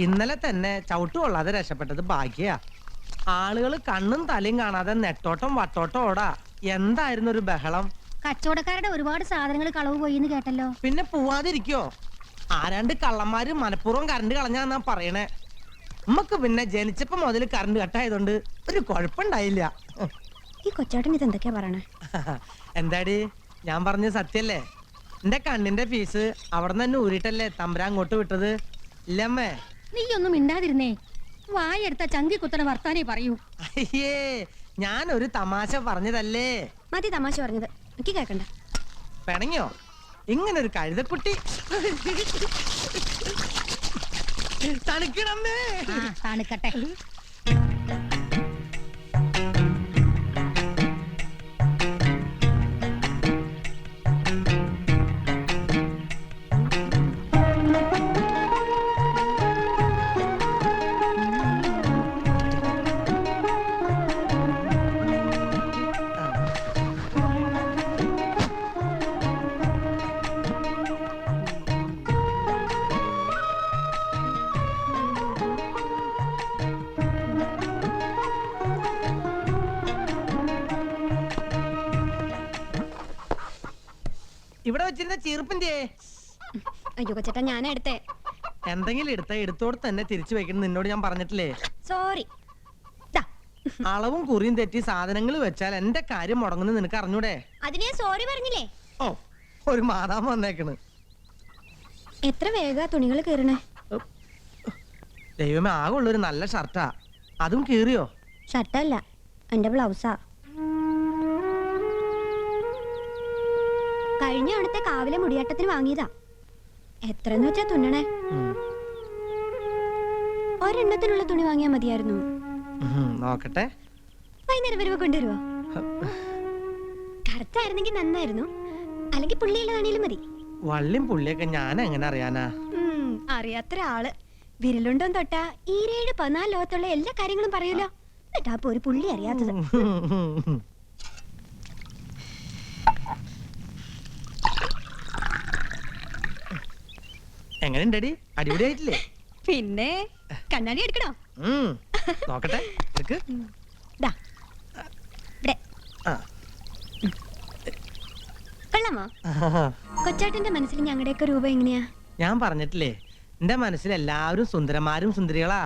ഇന്നലെ തന്നെ ചവിട്ട് കൊള്ളാതെ രക്ഷപ്പെട്ടത് ഭാഗ്യാ. ആളുകൾ കണ്ണും തലയും കാണാതെ നെട്ടോട്ടം വട്ടോട്ടം ഓടാ. എന്തായിരുന്നു ഒരു ബഹളം. കച്ചവടക്കാരുടെ ഒരുപാട് സാധനങ്ങൾ കളവ് പോയിന്ന് കേട്ടല്ലോ. പിന്നെ പോവാതിരിക്കോ? ആരാണ്ട് കള്ളന്മാര് മനഃപൂർവ്വം കറണ്ട് കളഞ്ഞാന്നാ പറയണേ. നമുക്ക് പിന്നെ ജനിച്ചപ്പോ മുതൽ കറണ്ട് കട്ടായതുകൊണ്ട് ഒരു കുഴപ്പമുണ്ടായില്ല. ഈ കൊച്ചാട്ടൻ ഇത് എന്തൊക്കെയാ പറയണേ? എന്താടി ഞാൻ പറഞ്ഞ സത്യല്ലേ? എന്റെ കണ്ണിന്റെ ഫീസ് അവിടെ തന്നെ ഊരിട്ടല്ലേ തമ്പുരാൻ അങ്ങോട്ട് വിട്ടത്. ഇല്ലമ്മേ? നീ ഒന്നും മിണ്ടാതിരുന്നേ. വായെടുത്ത ചങ്കി കുത്തണ വർത്താനേ പറയൂ. അയ്യേ, ഞാനൊരു തമാശ പറഞ്ഞതല്ലേ. മതി തമാശ പറഞ്ഞത്, എനിക്ക് കേക്കണ്ട. പിണങ്ങിയോ? ഇങ്ങനൊരു കഴുതക്കുട്ടി തണുക്കണമ്മേ. തണുക്കട്ടെ. ഇവിടെ വെച്ചിരുന്ന ചീർപ്പിന്റെ അയ്യോ കൊച്ചേട്ടാ, ഞാനാ എടുത്തേ. എന്തെങ്കിലും എടുത്തോട് തന്നെ തിരിച്ചു വെക്കണം. നിന്നോട് ഞാൻ പറഞ്ഞിട്ടില്ലേ? സോറി. അളവും കുറിയും തെറ്റി സാധനങ്ങൾ വെച്ചാൽ എന്റെ കാര്യം മുടങ്ങുന്ന നിനക്ക് അറിഞ്ഞൂടെ? അതിനെ സോറി പറഞ്ഞില്ലേ? ഓ, ഒരു മാതാമ വന്നേക്കണ്. എത്ര വേഗ തുണികൾ കീറണേ. ദൈവമേ, ആകുള്ളൊരു നല്ല ഷർട്ടാ, അതും കീറിയോ? ഷർട്ടല്ല, എന്റെ ബ്ലൗസാ. കഴിഞ്ഞ അവിടുത്തെ കാവിലെ മുടിയാട്ടത്തിന് വാങ്ങിയതാ. എത്രന്ന് വെച്ചാ തുന്നണേ? ഒരെണ്ണത്തിനുള്ള തുണി വാങ്ങിയാ മതിയായിരുന്നു. നോക്കട്ടെ. വൈകുന്നേരം വരുമ്പോ കൊണ്ടുവരുവോ? കറുത്തായിരുന്നെങ്കിൽ നന്നായിരുന്നു, അല്ലെങ്കിൽ പുള്ളിയുള്ളതാണേലും മതി. വള്ളിയും പുള്ളിയൊക്കെ ഞാൻ എങ്ങനെ അറിയാനാ? അറിയാത്ത ആള് വിരലുണ്ടോ തൊട്ടാ 17 ലോകത്തുള്ള എല്ലാ കാര്യങ്ങളും പറയൂലോ. എന്നിട്ടാ അപ്പൊ ഒരു പുള്ളി അറിയാത്തത്. എങ്ങനെയുണ്ടടി? അടിപൊളിയായിട്ടില്ലേ? പിന്നെ കണ്ണാടി എടുക്കണോ? നോക്കട്ടെ. എടുക്ക്. കൊള്ളാമോ? കൊച്ചാട്ടിന്റെ മനസ്സിൽ ഞങ്ങളുടെയൊക്കെ രൂപം എങ്ങനെയാ? ഞാൻ പറഞ്ഞിട്ടില്ലേ, എന്റെ മനസ്സിൽ എല്ലാവരും സുന്ദരന്മാരും സുന്ദരികളാ.